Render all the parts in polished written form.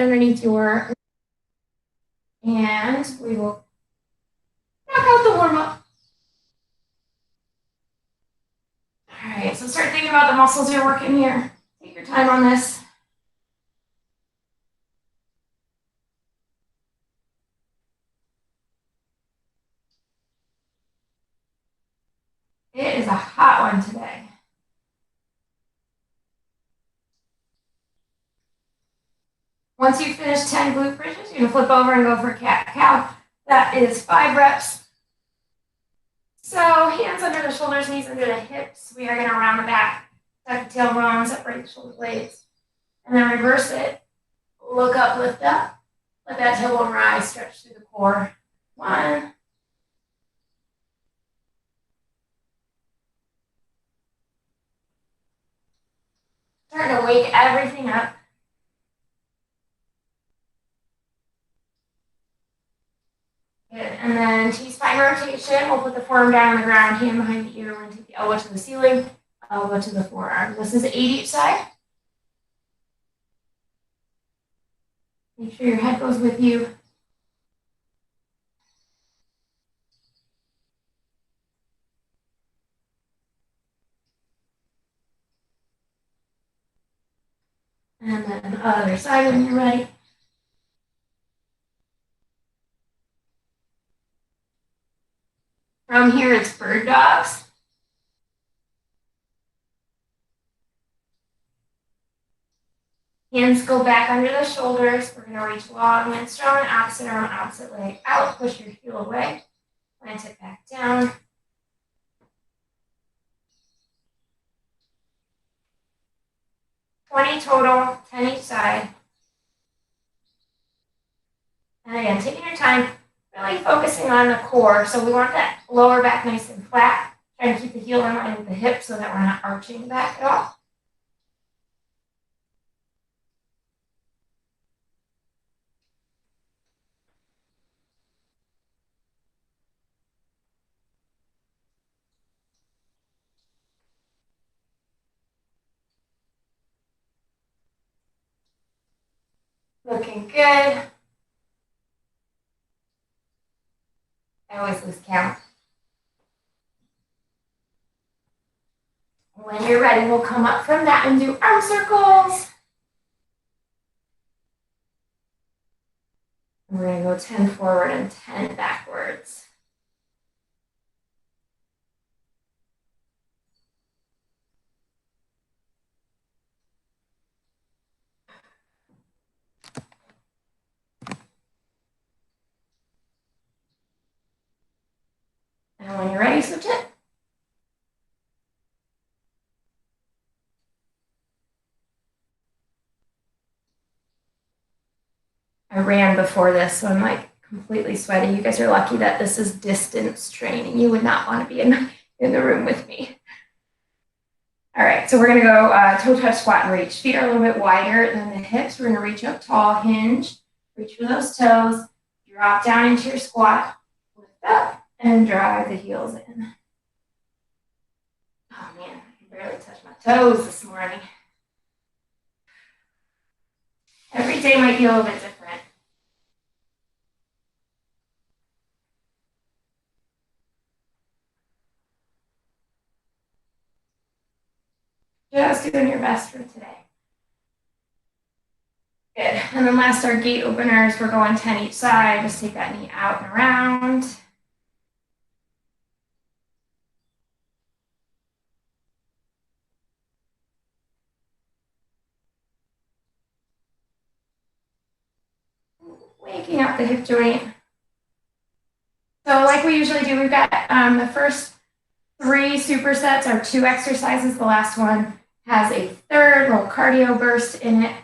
underneath your, and we will knock out the warm-up. All right, so start thinking about the muscles you're working here. Take your time on this. It is a hot one today. Once you finish 10 glute bridges, you're gonna flip over and go for cat-cow. That is 5 reps. So hands under the shoulders, knees under the hips. We are gonna round the back, tuck the tailbone, separate the shoulder blades, and then reverse it. Look up, lift up. Let that tailbone rise, stretch through the core. 1. Starting to wake everything up. Good. And then T-spine rotation. We'll put the forearm down on the ground, hand behind the ear. We're going to take the elbow to the ceiling, elbow to the forearm. This is 8 each side. Make sure your head goes with you. And then other side when you're ready. From here, it's bird dogs. Hands go back under the shoulders. We're going to reach long and strong, opposite arm, opposite leg out. Push your heel away. Plant it back down. $20 total, 10 each side. And again, taking your time, really focusing on the core. So we want that lower back nice and flat. Trying to keep the heel in line with the hip so that we're not arching back at all. Looking good. I always lose count. When you're ready, we'll come up from that and do arm circles. We're going to go 10 forward and 10 backwards. And when you're ready, switch it. I ran before this, so I'm like completely sweaty. You guys are lucky that this is distance training. You would not want to be in the room with me. All right, so we're going to go toe touch, squat, and reach. Feet are a little bit wider than the hips. We're going to reach up tall, hinge, reach for those toes, drop down into your squat, lift up, and drive the heels in. Oh man, I can barely touch my toes this morning. Every day might be a little bit different. Just doing your best for today. Good. And then last, our gate openers. We're going 10 each side. Just take that knee out and around. Waking up the hip joint. So like we usually do, we've got the first 3 supersets are 2 exercises. The last one has a third little cardio burst in it.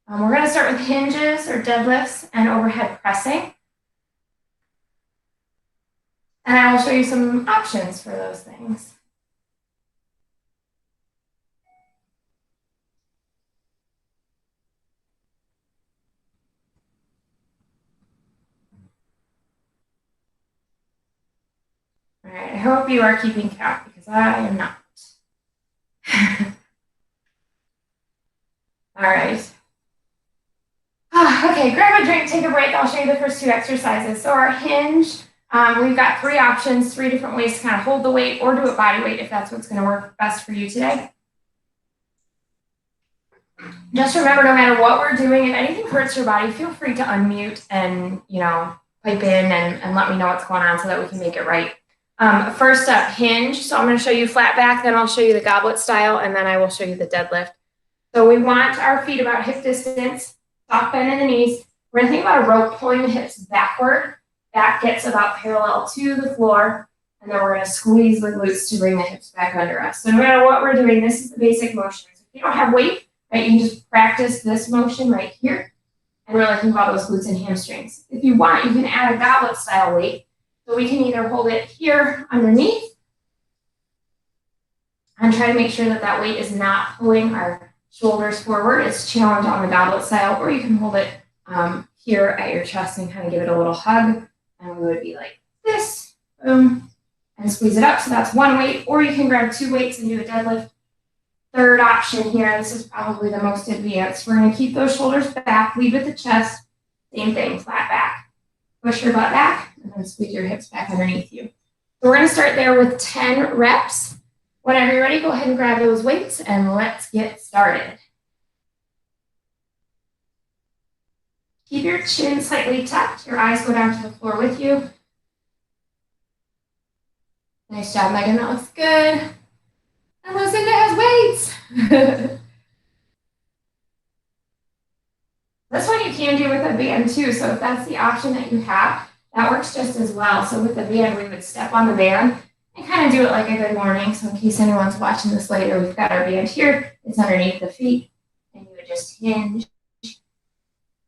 We're going to start with hinges or deadlifts and overhead pressing. And I will show you some options for those things. All right, I hope you are keeping count because I am not. All right. Okay, grab a drink, take a break. I'll show you the first two exercises. So our hinge, we've got 3 options, 3 different ways to kind of hold the weight or do it body weight if that's what's going to work best for you today. Just remember, no matter what we're doing, if anything hurts your body, feel free to unmute and, pipe in and let me know what's going on so that we can make it right. First up, hinge. So I'm going to show you flat back, then I'll show you the goblet style, and then I will show you the deadlift. So we want our feet about hip distance, soft bend in the knees. We're going to think about a rope pulling the hips backward. Back gets about parallel to the floor, and then we're going to squeeze the glutes to bring the hips back under us. So no matter what we're doing, this is the basic motion. So if you don't have weight, right, you can just practice this motion right here, and really think about those glutes and hamstrings. If you want, you can add a goblet style weight. So we can either hold it here underneath and try to make sure that that weight is not pulling our shoulders forward. It's challenge on the goblet style, or you can hold it here at your chest and kind of give it a little hug. And we would be like this, boom, and squeeze it up. So that's one weight, or you can grab 2 weights and do a deadlift. Third option here, this is probably the most advanced. We're going to keep those shoulders back, lead with the chest. Same thing, flat back. Push your butt back, and then squeeze your hips back underneath you. So we're going to start there with 10 reps. Whenever you're ready, go ahead and grab those weights, and let's get started. Keep your chin slightly tucked. Your eyes go down to the floor with you. Nice job, Megan. That looks good. And Lucinda has weights. This one you can do with a band too. So if that's the option that you have, that works just as well. So with the band, we would step on the band and kind of do it like a good morning. So in case anyone's watching this later, we've got our band here. It's underneath the feet. And you would just hinge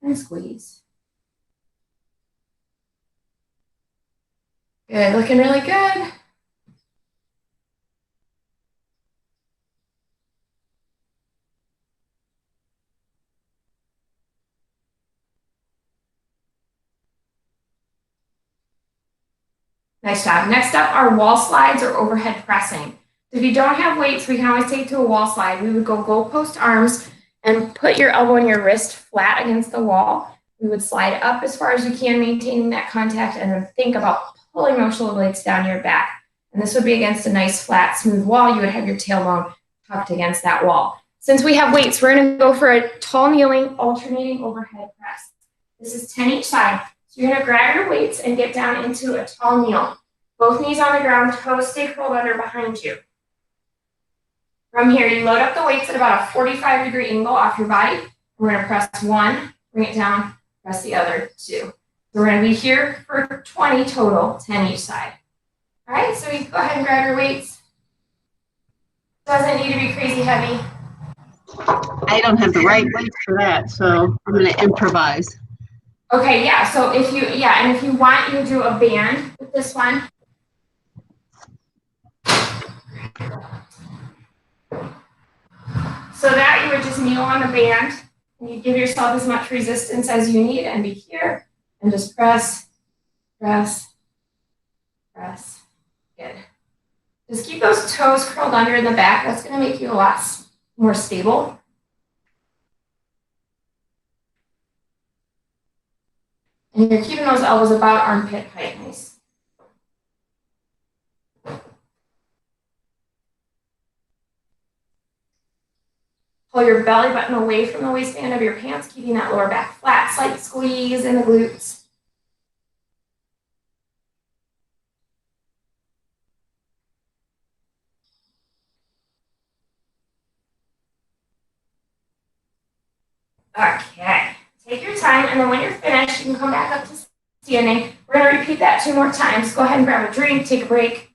and squeeze. Good, looking really good. Nice job. Next up are wall slides or overhead pressing. If you don't have weights, we can always take to a wall slide. We would go goalpost arms and put your elbow and your wrist flat against the wall. We would slide up as far as you can, maintaining that contact, and then think about pulling those shoulder blades down your back. And this would be against a nice, flat, smooth wall. You would have your tailbone tucked against that wall. Since we have weights, we're going to go for a tall kneeling, alternating overhead press. This is 10 each side. So you're going to grab your weights and get down into a tall kneel. Both knees on the ground, toes stay curled under behind you. From here, you load up the weights at about a 45-degree angle off your body. We're going to press 1, bring it down, press the other 2. So we're going to be here for 20 total, 10 each side. All right, so you go ahead and grab your weights. Doesn't need to be crazy heavy. I don't have the right weights for that, so I'm going to improvise. Okay, yeah, so if you want, you do a band with this one. So that you would just kneel on the band, and you give yourself as much resistance as you need and be here, and just press, press, press. Good. Just keep those toes curled under in the back. That's going to make you a lot more stable. And you're keeping those elbows about armpit height. Nice. Pull your belly button away from the waistband of your pants, keeping that lower back flat. Slight squeeze in the glutes. Okay. Take your time, and then when you're finished, you can come back up to standing. We're going to repeat that 2 more times. Go ahead and grab a drink, take a break.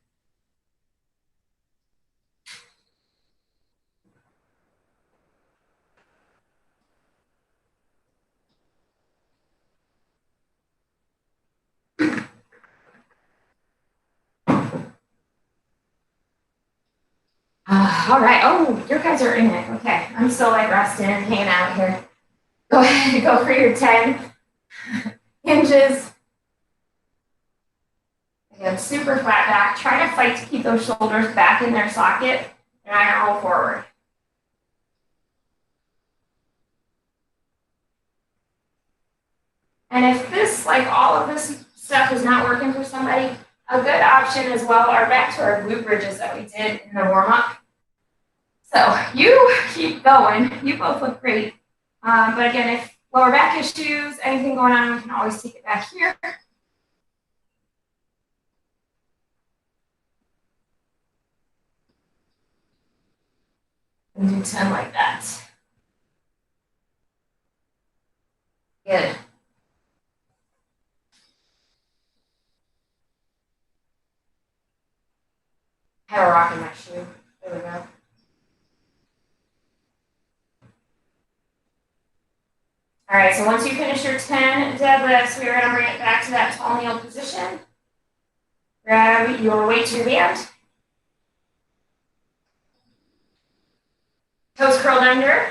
All right. Oh, your guys are in it. Okay. I'm still like resting and hanging out here. Go ahead and go for your 10 hinges. Again, super flat back. Try to fight to keep those shoulders back in their socket, and I'm going to roll forward. And if this, like all of this stuff is not working for somebody, a good option as well are back to our glute bridges that we did in the warm-up. So you keep going. You both look great. But again, if lower back issues, anything going on, we can always take it back here. And do 10 like that. Good. I have a rock in my shoe. There we go. All right, so once you finish your 10 deadlifts, we are going to bring it back to that tall kneel position. Grab your weight to your band. Toes curled under.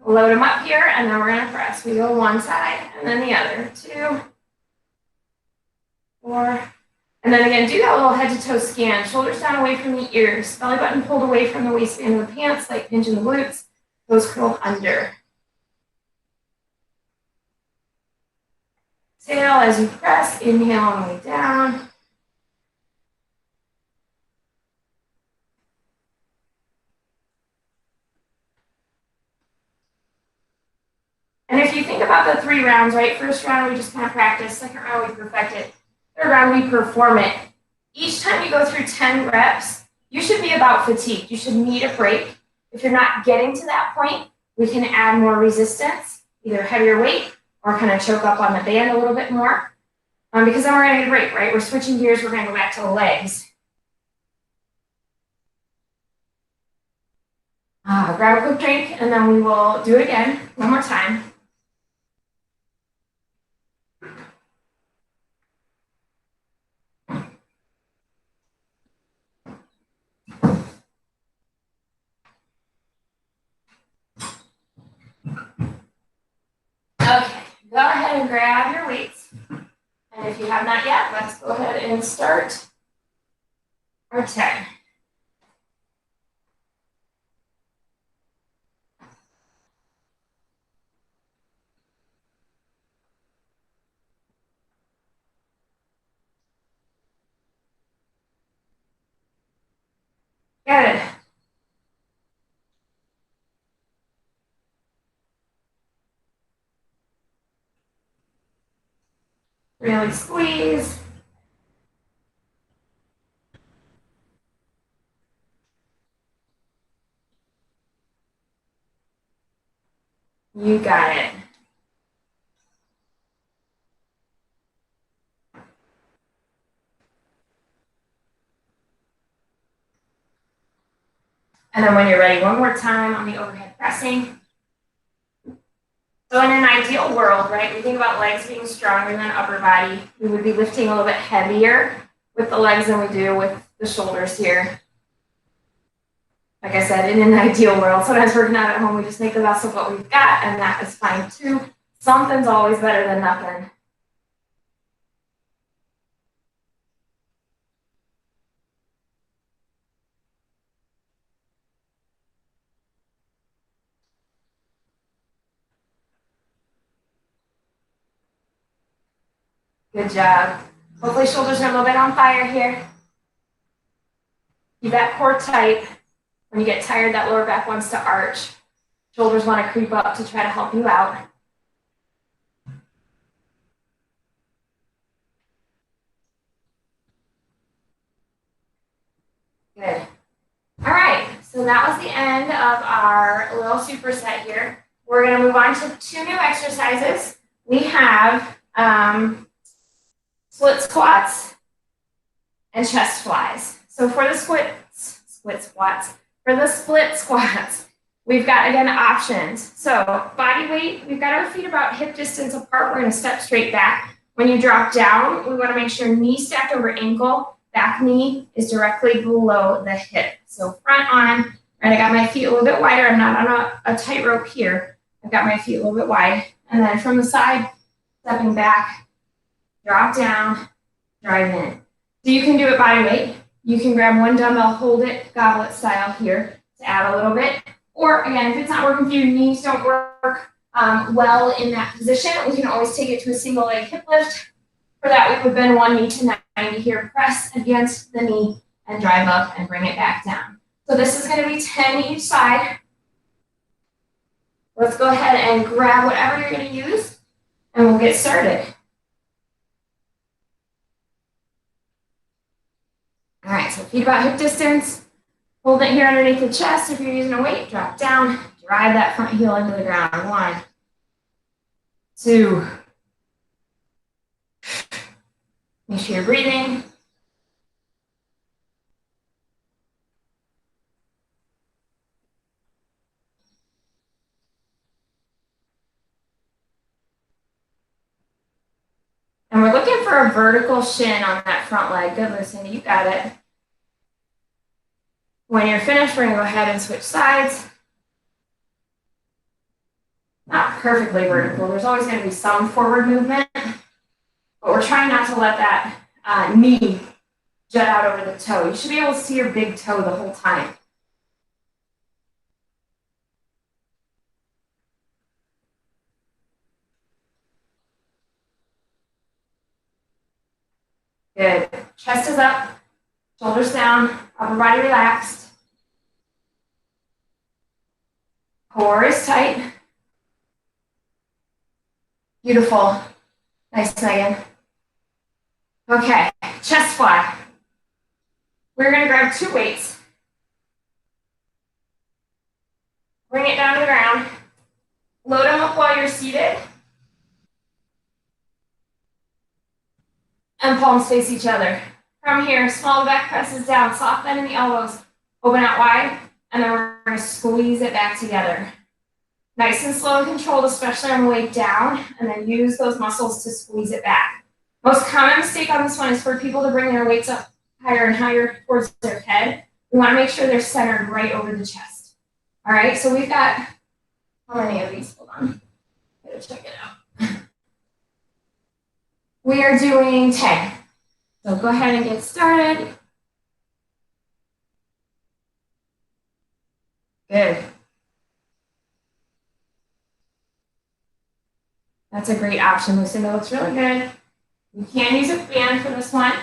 Load them up here, and then we're going to press. We go one side and then the other. 2, 4. And then again, do that little head to toe scan. Shoulders down away from the ears. Belly button pulled away from the waistband of the pants, like pinch in the glutes. Toes curled under. Exhale as you press. Inhale on the way down. And if you think about the 3 rounds, right? First round, we just kind of practice. Second round, we perfect it. Third round, we perform it. Each time you go through 10 reps, you should be about fatigued. You should need a break. If you're not getting to that point, we can add more resistance, either heavier weight or kind of choke up on the band a little bit more. Because then we're going to get a break, right? We're switching gears. We're going to go back to the legs. Grab a quick drink, and then we will do it again one more time. Okay, go ahead and grab your weights. And if you have not yet, let's go ahead and start our 10. Good. Really squeeze. You got it. And then when you're ready, one more time on the overhead pressing. So in an ideal world, right, we think about legs being stronger than upper body. We would be lifting a little bit heavier with the legs than we do with the shoulders here. Like I said, in an ideal world, sometimes working out at home, we just make the best of what we've got, and that is fine too. Something's always better than nothing. Good job. Hopefully shoulders are a little bit on fire here. Keep that core tight. When you get tired, that lower back wants to arch. Shoulders want to creep up to try to help you out. Good. All right, so that was the end of our little superset here. We're going to move on to 2 new exercises. We have split squats and chest flies. So for the split squats, we've got, again, options. So body weight, we've got our feet about hip distance apart. We're going to step straight back. When you drop down, we want to make sure knee stacked over ankle, back knee is directly below the hip. So front on, right, I got my feet a little bit wider. I'm not on a tight rope here. I've got my feet a little bit wide. And then from the side, stepping back, drop down, drive in. So you can do it body weight. You can grab one dumbbell, hold it, goblet style here to add a little bit. Or again, if it's not working for you, knees don't work, well in that position. We can always take it to a single leg hip lift. For that, we would bend one knee to 90 here, press against the knee and drive up and bring it back down. So this is going to be 10 each side. Let's go ahead and grab whatever you're going to use and we'll get started. All right, so feet about hip distance. Hold it here underneath the chest. If you're using a weight, drop down, drive that front heel into the ground. 1, 2. Make sure you're breathing. And we're looking for a vertical shin on that front leg. Good, Lucinda, you got it. When you're finished, we're going to go ahead and switch sides. Not perfectly vertical. There's always going to be some forward movement, but we're trying not to let that knee jut out over the toe. You should be able to see your big toe the whole time. Good. Chest is up, shoulders down, upper body relaxed. Core is tight. Beautiful. Nice, Megan. Okay, chest fly. We're going to grab 2 weights. Bring it down to the ground. Load them up while you're seated. And palms face each other. From here, small back presses down, soft bend in the elbows, open out wide, and then we're going to squeeze it back together. Nice and slow and controlled, especially on the way down, and then use those muscles to squeeze it back. Most common mistake on this one is for people to bring their weights up higher and higher towards their head. We want to make sure they're centered right over the chest. All right, so we've got, how many of these? Hold on. Gotta check it out. We are doing 10. So go ahead and get started. Good. That's a great option, Lucinda. Looks really good. You can use a fan for this one.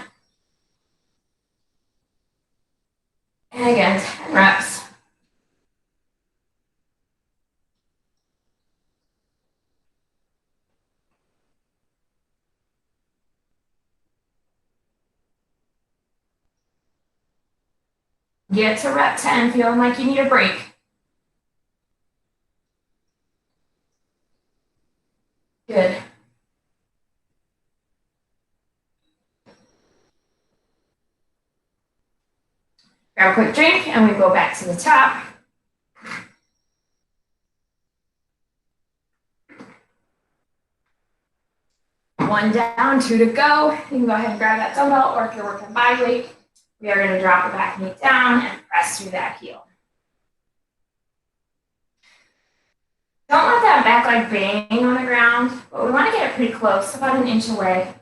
And again, 10 reps. Get to rep 10, feeling like you need a break. Good. Grab a quick drink and we go back to the top. One down, 2 to go. You can go ahead and grab that dumbbell, or if you're working body weight, we are going to drop the back knee down and press through that heel. Don't let that back leg bang on the ground, but we want to get it pretty close, about an inch away.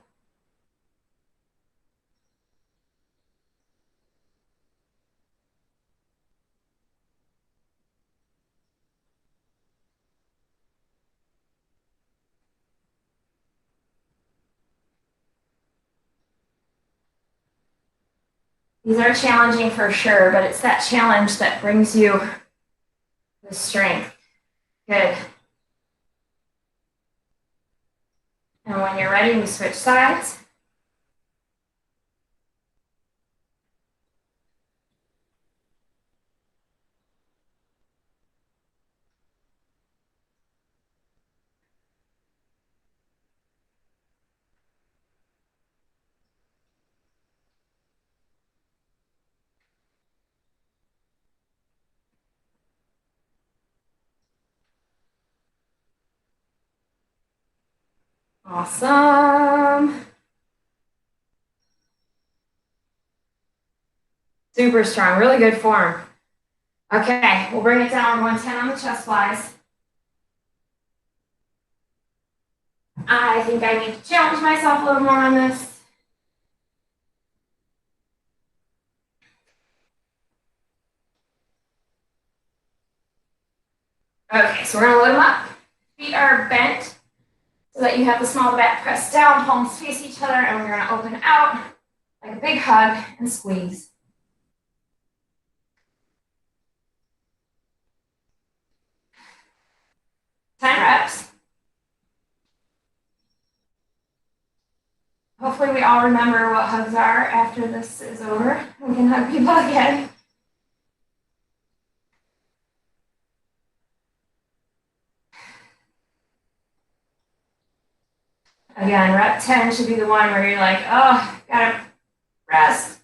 These are challenging for sure, but it's that challenge that brings you the strength. Good. And when you're ready, we switch sides. Awesome. Super strong, really good form. Okay, we'll bring it down 110 on the chest flies. I think I need to challenge myself a little more on this. Okay, so we're gonna load them up. Feet are bent so that you have the small of the back pressed down, palms face each other, and we're going to open out like a big hug and squeeze. 10 reps. Hopefully we all remember what hugs are after this is over. We can hug people again. Again, rep 10 should be the one where you're like, oh, gotta rest.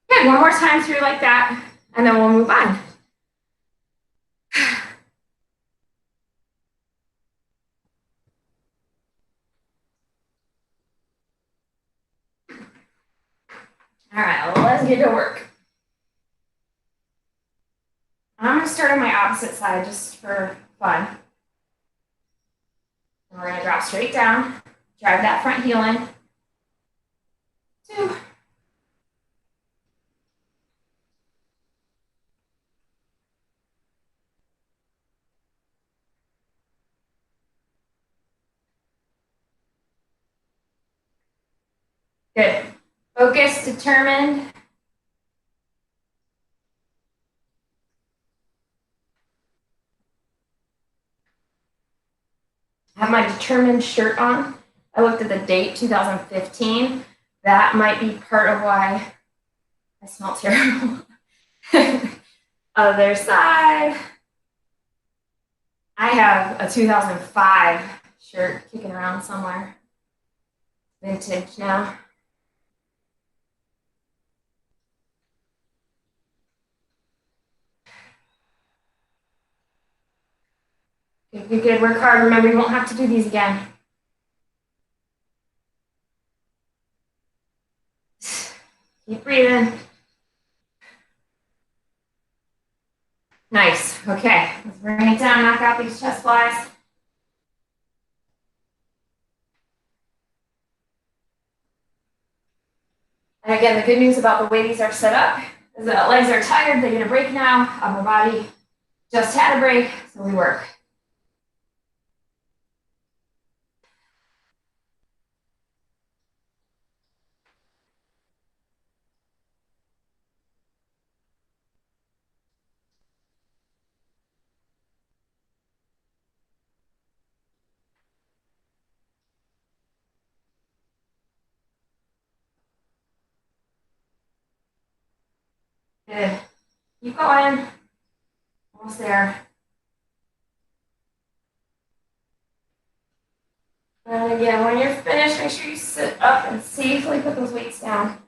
Good, one more time through like that, and then we'll move on. All right, well, let's get to work. I'm gonna start on my opposite side just for fun. And we're gonna drop straight down, drive that front heel in. 2. Good. Focused, determined. I have my determined shirt on. I looked at the date, 2015. That might be part of why I smell terrible. Other side. I have a 2005 shirt kicking around somewhere. Vintage now. Good, good, good. Work hard. Remember, you won't have to do these again. Keep breathing. Nice. Okay, let's bring it down, knock out these chest flies. And again, the good news about the way these are set up is that legs are tired, they're gonna break now. Upper body just had a break, so we work. Good. Keep going. Almost there. And again, when you're finished, make sure you sit up and safely put those weights down.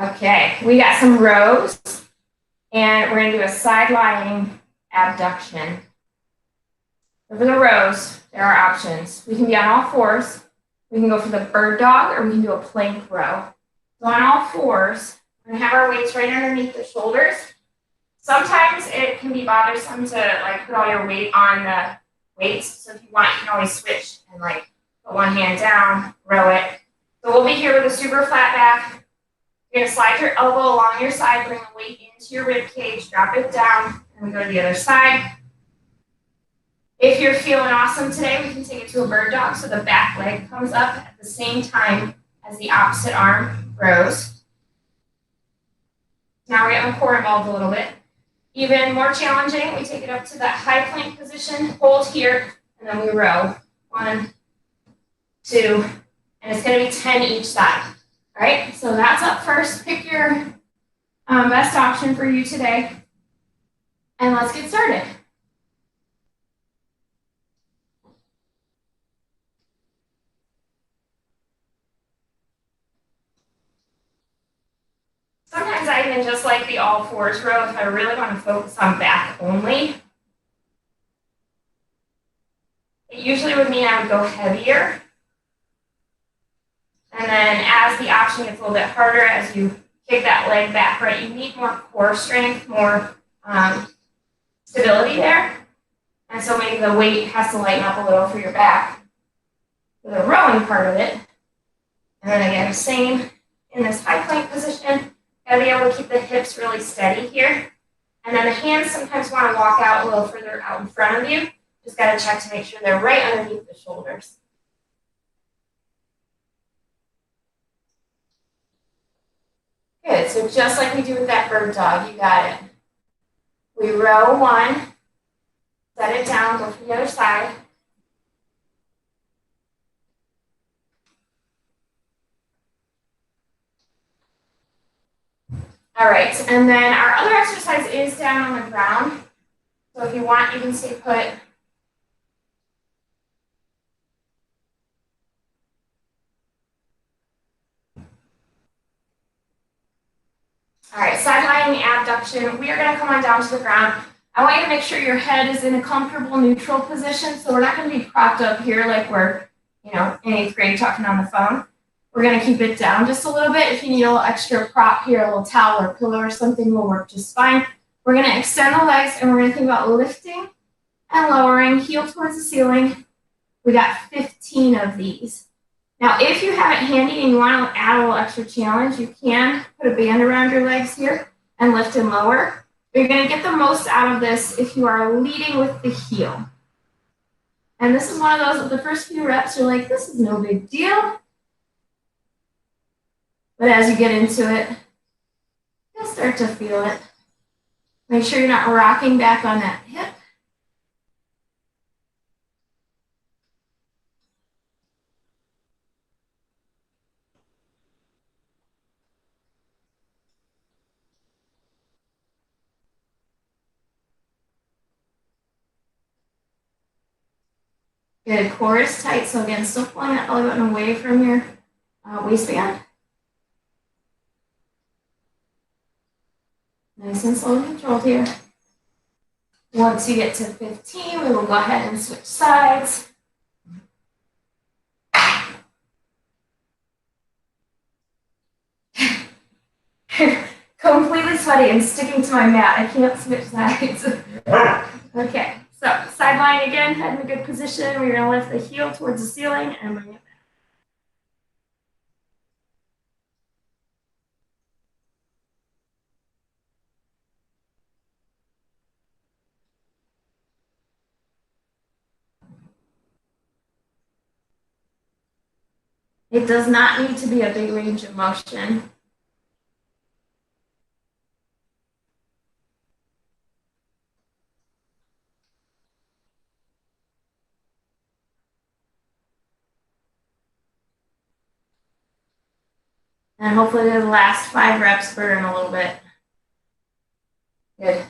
Okay, we got some rows, and we're gonna do a side lying abduction. For the rows, there are options. We can be on all fours. We can go for the bird dog, or we can do a plank row. So on all fours, we're gonna have our weights right underneath the shoulders. Sometimes it can be bothersome to like put all your weight on the weights. So if you want, you can always switch and like put one hand down, row it. So we'll be here with a super flat back. You're gonna slide your elbow along your side, bring the weight into your rib cage, drop it down, and we go to the other side. If you're feeling awesome today, we can take it to a bird dog so the back leg comes up at the same time as the opposite arm rows. Now we're getting the core involved a little bit. Even more challenging, we take it up to that high plank position, hold here, and then we row. 1, 2, and it's gonna be 10 each side. All right, so that's up first. Pick your best option for you today, and let's get started. Sometimes I even just like the all fours row if I really want to focus on back only. It usually would mean I would go heavier. And then as the option gets a little bit harder, as you kick that leg back, right, you need more core strength, more stability there. And so maybe the weight has to lighten up a little for your back for the rowing part of it. And then again, same in this high plank position. Gotta be able to keep the hips really steady here. And then the hands sometimes want to walk out a little further out in front of you. Just gotta check to make sure they're right underneath the shoulders. Good, so just like we do with that bird dog, you got it. We row one, set it down, go for the other side. All right, and then our other exercise is down on the ground. So if you want, you can stay put. All right, side lying abduction. We are going to come on down to the ground. I want you to make sure your head is in a comfortable neutral position. So we're not going to be propped up here like we're, in 8th grade talking on the phone. We're going to keep it down just a little bit. If you need a little extra prop here, a little towel or pillow or something will work just fine. We're going to extend the legs and we're going to think about lifting and lowering, heel towards the ceiling. We got 15 of these. Now, if you have it handy and you want to add a little extra challenge, you can put a band around your legs here and lift and lower. But you're going to get the most out of this if you are leading with the heel. And this is one of those, with the first few reps, you're like, this is no big deal. But as you get into it, you'll start to feel it. Make sure you're not rocking back on that hip. Good, core is tight, so again, still pulling that belly button away from your waistband. Nice and slow and controlled here. Once you get to 15, we will go ahead and switch sides. Completely sweaty and sticking to my mat. I can't switch sides. Okay. So side lying again, head in a good position. We're going to lift the heel towards the ceiling and bring it back. It does not need to be a big range of motion. And hopefully the last 5 reps burn a little bit. Good.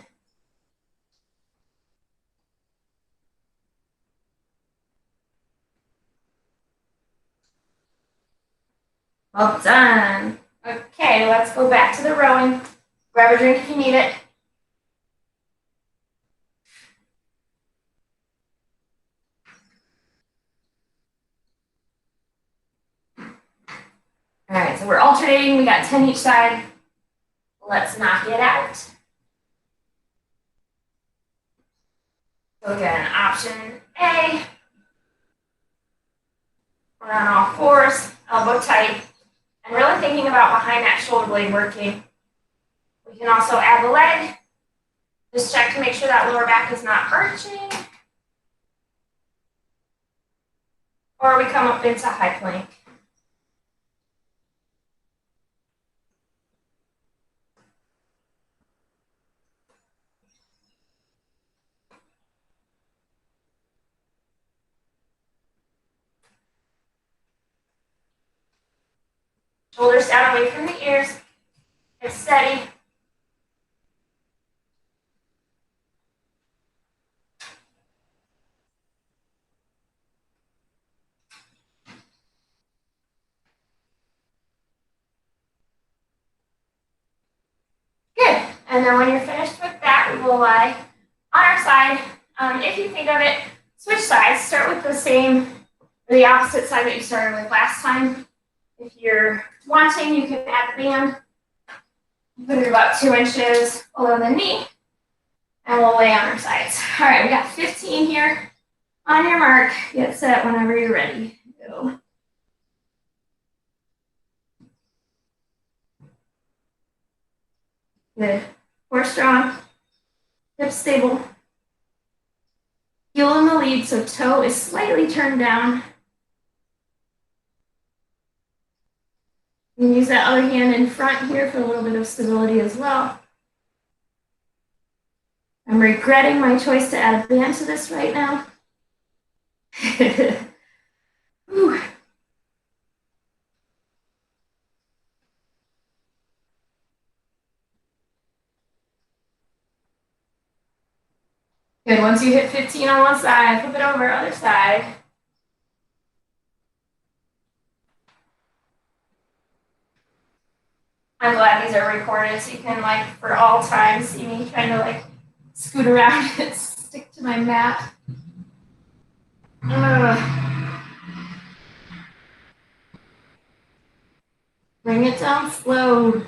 Well done. Okay, let's go back to the rowing. Grab a drink if you need it. All right, so we're alternating. We got 10 each side. Let's knock it out. So again, option A. We're on all fours, elbow tight, and really thinking about behind that shoulder blade working. We can also add the leg. Just check to make sure that lower back is not arching. Or we come up into high plank. Shoulders down away from the ears. Get steady. Good. And then when you're finished with that, we will lie on our side. If you think of it, switch sides. Start with the same, or the opposite side that you started with last time. If you're wanting, you can add the band. Put it about 2 inches below the knee. And we'll lay on our sides. All right, we got 15 here. On your mark, get set whenever you're ready. Go. Good. Core strong. Hips stable. Heel in the lead, so toe is slightly turned down. You can use that other hand in front here for a little bit of stability as well. I'm regretting my choice to add a band to this right now. Whew. Good, once you hit 15 on one side, flip it over, other side. I'm glad these are recorded so you can, like, for all time, see me trying to, like, scoot around and stick to my mat. Bring it down slow.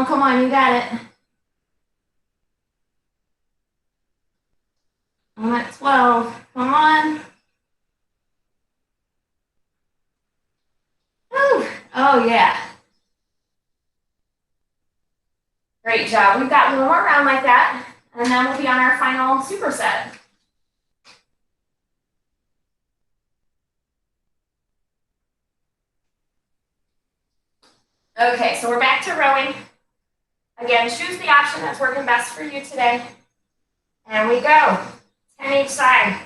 Come on, you got it. I'm at 12. Come on. Whew. Oh, yeah. Great job. We've got one more round like that, and then we'll be on our final superset. Okay, so we're back to rowing. Again, choose the option that's working best for you today. And we go. 10 each side.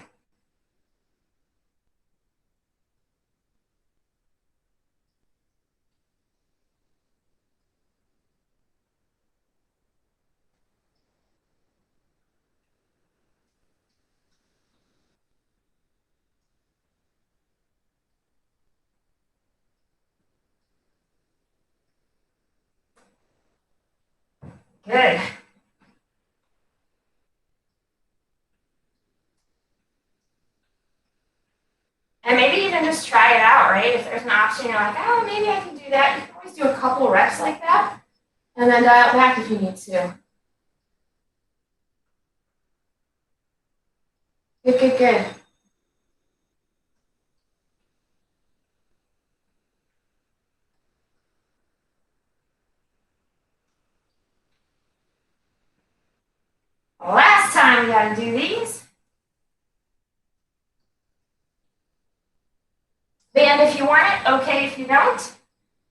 Good. And maybe even just try it out, right? If there's an option, you're like, oh, maybe I can do that. You can always do a couple reps like that, and then dial it back if you need to. Good, good, good. Last time we got to do these. Band if you want it, okay if you don't.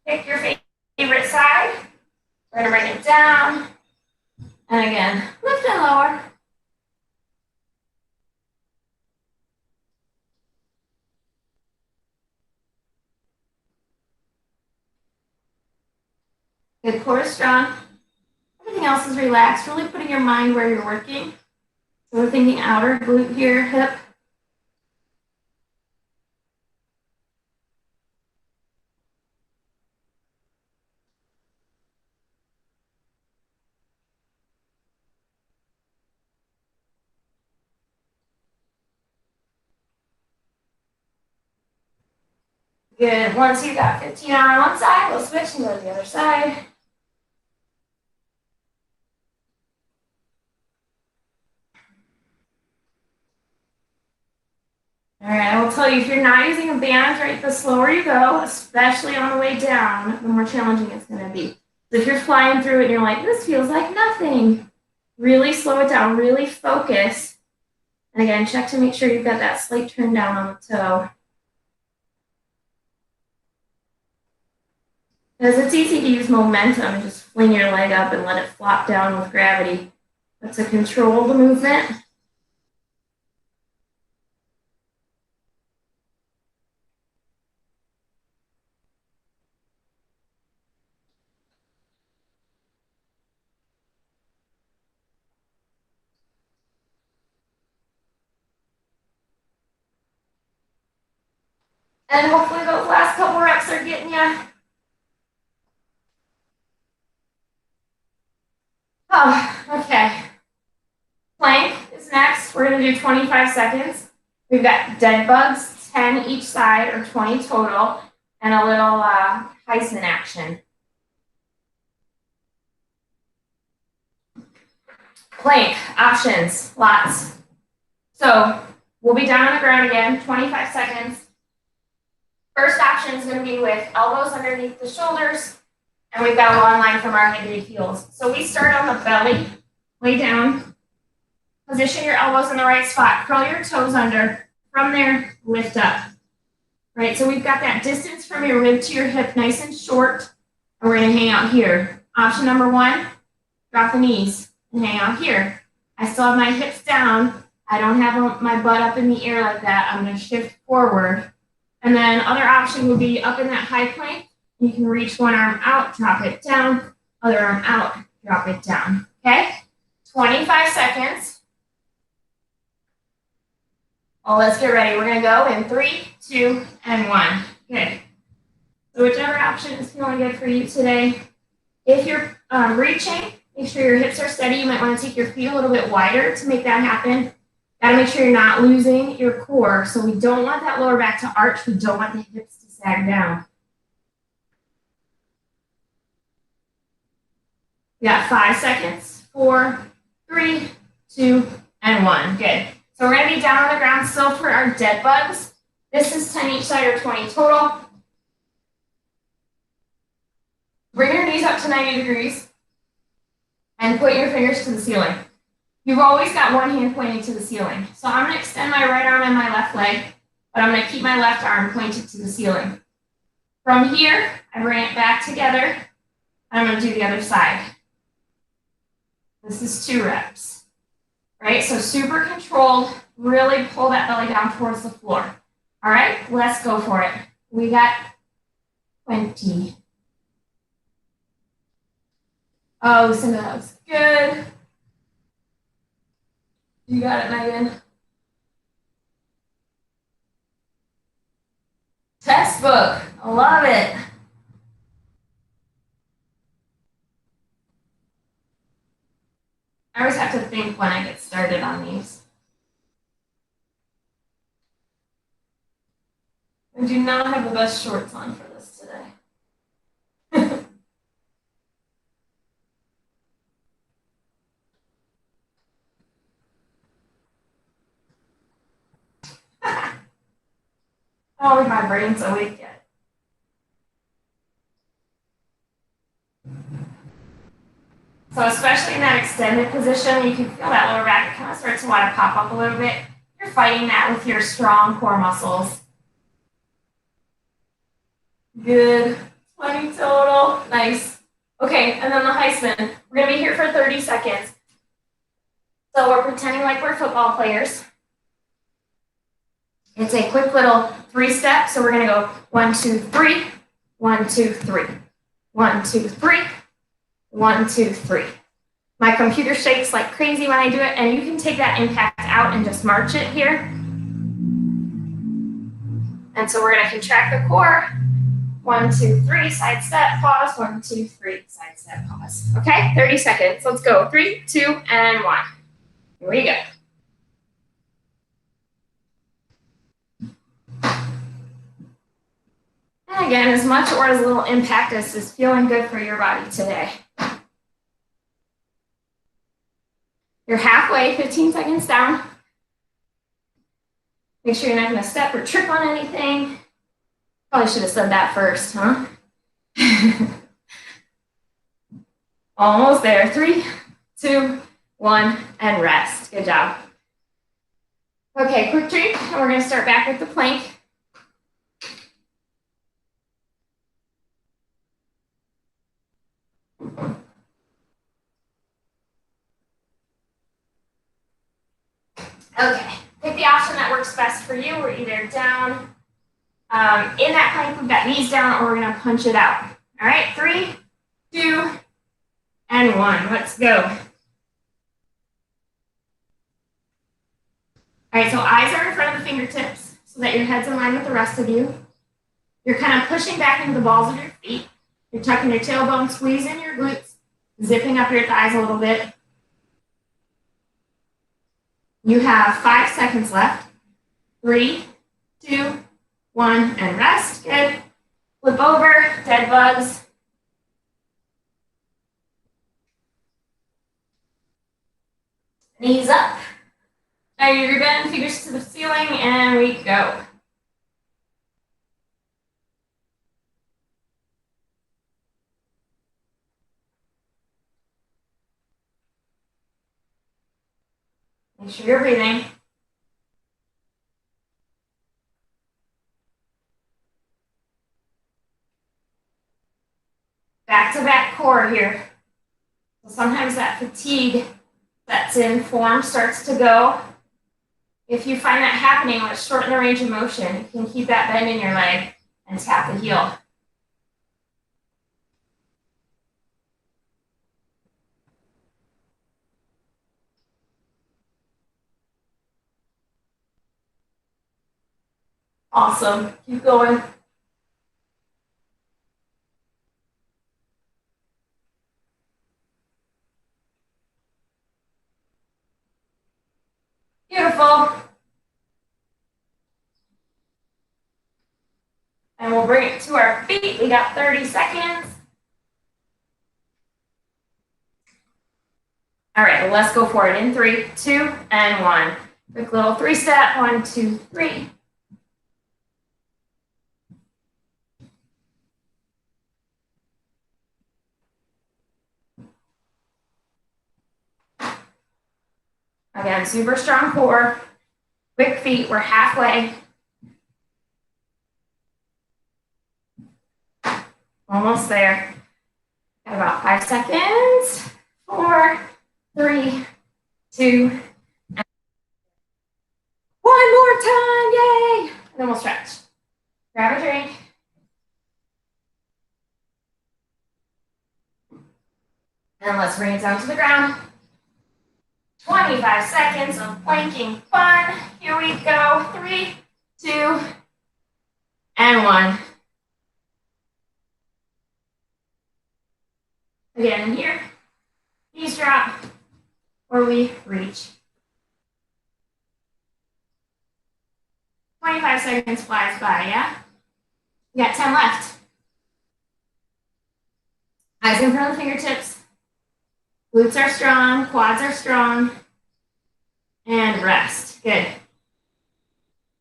Pick your favorite side. We're going to bring it down. And again, lift and lower. Good, core is strong. Everything else is relaxed, really putting your mind where you're working. So we're thinking outer glute here, hip. Good. Once you've got 15 on one side, we'll switch and go to the other side. All right, I will tell you, if you're not using a band, right, the slower you go, especially on the way down, the more challenging it's going to be. So if you're flying through it and you're like, this feels like nothing, really slow it down, really focus. And again, check to make sure you've got that slight turn down on the toe. Because it's easy to use momentum and just fling your leg up and let it flop down with gravity. But to control the movement, and hopefully those last couple reps are getting you. Oh, okay. Plank next. We're going to do 25 seconds. We've got dead bugs, 10 each side or 20 total, and a little Heisman action. Plank, options, lots. So we'll be down on the ground again, 25 seconds. First option is going to be with elbows underneath the shoulders, and we've got a long line from our head to heels. So we start on the belly, lay down, position your elbows in the right spot, curl your toes under, from there, lift up. Right, so we've got that distance from your rib to your hip nice and short, and we're going to hang out here. Option number one, drop the knees and hang out here. I still have my hips down. I don't have my butt up in the air like that. I'm going to shift forward. And then other option would be up in that high plank. You can reach one arm out, drop it down, other arm out, drop it down. Okay? 25 seconds. Well, let's get ready. We're going to go in 3, 2, and 1. Good. So whichever option is feeling good for you today. If you're reaching, make sure your hips are steady. You might want to take your feet a little bit wider to make that happen. Got to make sure you're not losing your core. So we don't want that lower back to arch. We don't want the hips to sag down. We got 5 seconds. 4, 3, 2, and 1. Good. So we're going to be down on the ground still for our dead bugs. This is 10 each side or 20 total. Bring your knees up to 90 degrees and put your fingers to the ceiling. You've always got one hand pointing to the ceiling. So I'm going to extend my right arm and my left leg, but I'm going to keep my left arm pointed to the ceiling. From here, I bring it back together. I'm going to do the other side. This is 2 reps. Right? So super controlled. Really pull that belly down towards the floor. All right, let's go for it. We got 20. Oh, Lucinda, that was good. You got it, Megan. Textbook. I love it. I always have to think when I get started on these. I do not have the best shorts on for this today. Oh, my brain's awake yet. So especially in that extended position, you can feel that lower back kind of starts to want to pop up a little bit. You're fighting that with your strong core muscles. Good. 20 total. Nice. Okay, and then the Heisman. We're going to be here for 30 seconds. So we're pretending like we're football players. It's a quick little 3-step. So we're going to go 1, 2, 3, 1, 2, 3, 1, 2, 3, 1, 2, 3. My computer shakes like crazy when I do it, and you can take that impact out and just march it here. And so we're going to contract the core. 1, 2, 3, side step, pause. 1, 2, 3, side step, pause. Okay, 30 seconds. Let's go. 3, 2, and 1. Here we go. And again, as much or as little impact as is feeling good for your body today. You're halfway, 15 seconds down. Make sure you're not going to step or trip on anything. Probably should have said that first, huh? Almost there. 3, 2, 1, and rest. Good job. Okay, quick drink, and we're going to start back with the plank. Okay, pick the option that works best for you. We're either down in that plank, we've got knees down, or we're going to punch it out. All right, 3, 2, and 1. Let's go. All right, so eyes are in front of the fingertips so that your head's in line with the rest of you. You're kind of pushing back into the balls of your feet. You're tucking your tailbone, squeezing your glutes, zipping up your thighs a little bit. You have 5 seconds left. 3, 2, 1, and rest. Good. Flip over, dead bugs. Knees up. Now you bend, fingers to the ceiling, and we go. Make sure you're breathing. Back-to-back core here. So sometimes that fatigue sets in, form starts to go. If you find that happening, let's shorten the range of motion. You can keep that bend in your leg and tap the heel. Awesome. Keep going. Beautiful. And we'll bring it to our feet. We got 30 seconds. All right, well, let's go for it in 3, 2, and 1. Quick little 3-step. 1, 2, 3. Again, super strong core. Quick feet. We're halfway. Almost there. Got about 5 seconds. 4, 3, 2, and 1 more time. Yay! And then we'll stretch. Grab a drink. And let's bring it down to the ground. 25 seconds of planking fun. Here we go. 3, 2, and 1. Again, here. Knees drop, or we reach. 25 seconds flies by, yeah? You got 10 left. Eyes in front of the fingertips. Glutes are strong, quads are strong, and rest. Good.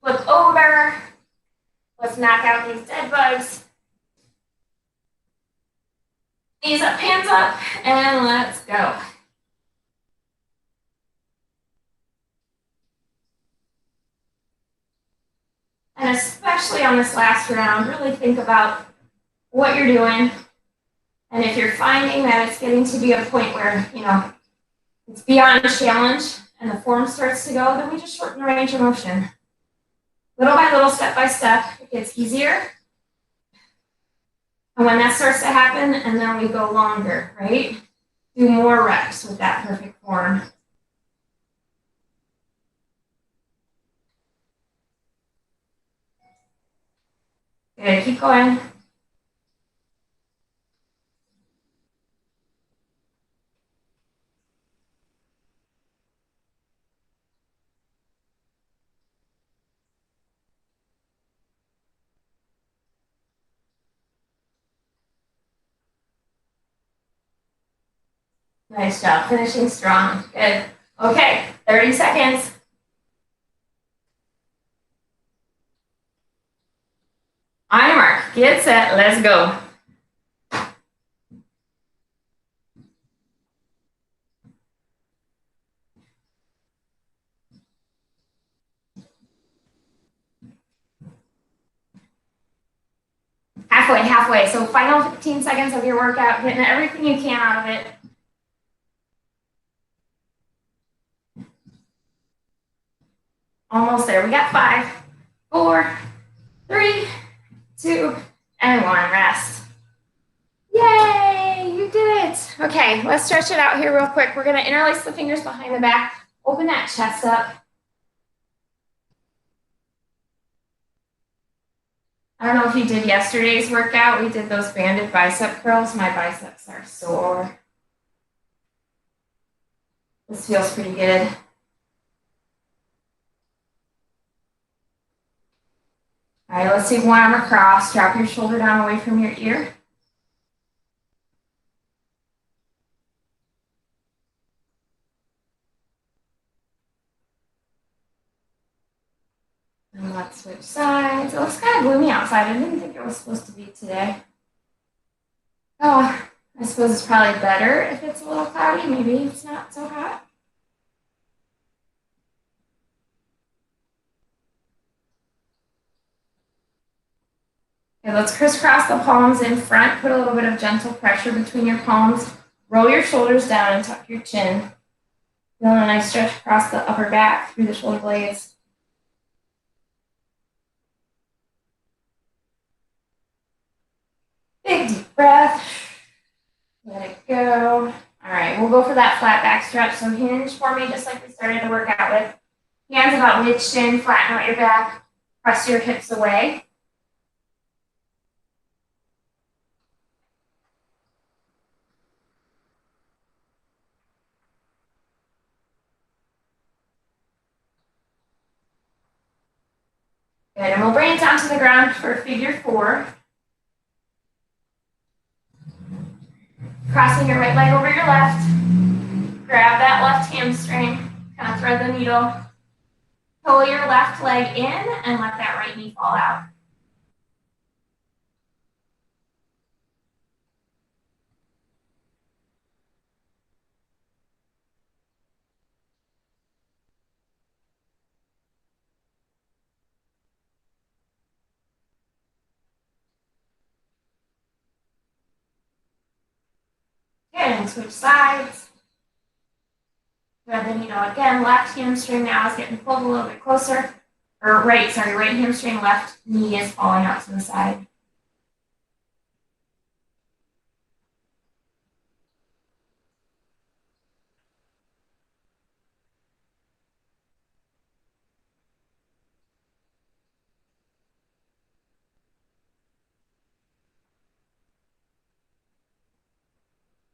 Flip over. Let's knock out these dead bugs. Knees up, hands up, and let's go. And especially on this last round, really think about what you're doing. And if you're finding that it's getting to be a point where, it's beyond a challenge and the form starts to go, then we just shorten the range of motion. Little by little, step by step, it gets easier. And when that starts to happen, and then we go longer, right? Do more reps with that perfect form. Good, keep going. Nice job, finishing strong. Good. Okay, 30 seconds. On your mark, get set, let's go. Halfway. So final 15 seconds of your workout, getting everything you can out of it. Almost there. We got 5, 4, 3, 2, and 1. Rest. Yay, you did it. Okay, let's stretch it out here real quick. We're going to interlace the fingers behind the back. Open that chest up. I don't know if you did yesterday's workout. We did those banded bicep curls. My biceps are sore. This feels pretty good. All right, let's take one arm across. Drop your shoulder down away from your ear. And let's switch sides. It looks kind of gloomy outside. I didn't think it was supposed to be today. Oh, I suppose it's probably better if it's a little cloudy. Maybe it's not so hot. Okay, let's crisscross the palms in front. Put a little bit of gentle pressure between your palms. Roll your shoulders down and tuck your chin. Feeling a nice stretch across the upper back through the shoulder blades. Big deep breath. Let it go. All right, we'll go for that flat back stretch. So hinge for me, just like we started the workout with. Hands about mid-shin, flatten out your back. Press your hips away. Good, and we'll bring it down to the ground for figure 4. Crossing your right leg over your left. Grab that left hamstring. Kind of thread the needle. Pull your left leg in and let that right knee fall out. Good, and switch sides. Thread the needle again. Left hamstring now is getting pulled a little bit closer. Or right hamstring, left knee is falling out to the side.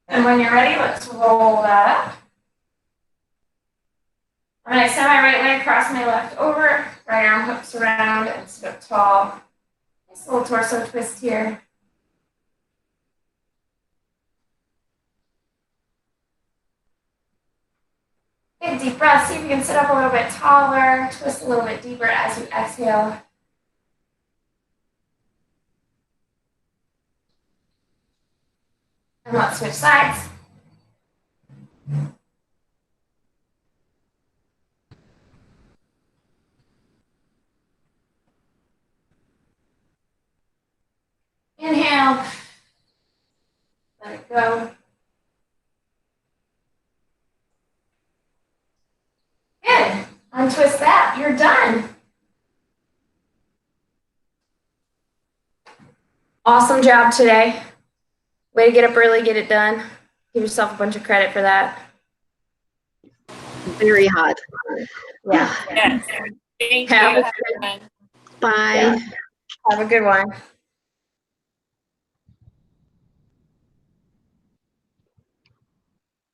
And when you're ready, let's roll that up. I'm going to extend my right leg, cross my left over, right arm hooks around, and sit up tall. Nice little torso twist here. Big deep breath. See if you can sit up a little bit taller, twist a little bit deeper as you exhale. And let's switch sides. Inhale. Let it go. Good. Untwist that. You're done. Awesome job today. Way to get up early, get it done. Give yourself a bunch of credit for that. Very hot. Yeah. Yes. Thank Have you. a good one. Bye. Yeah. Have a good one.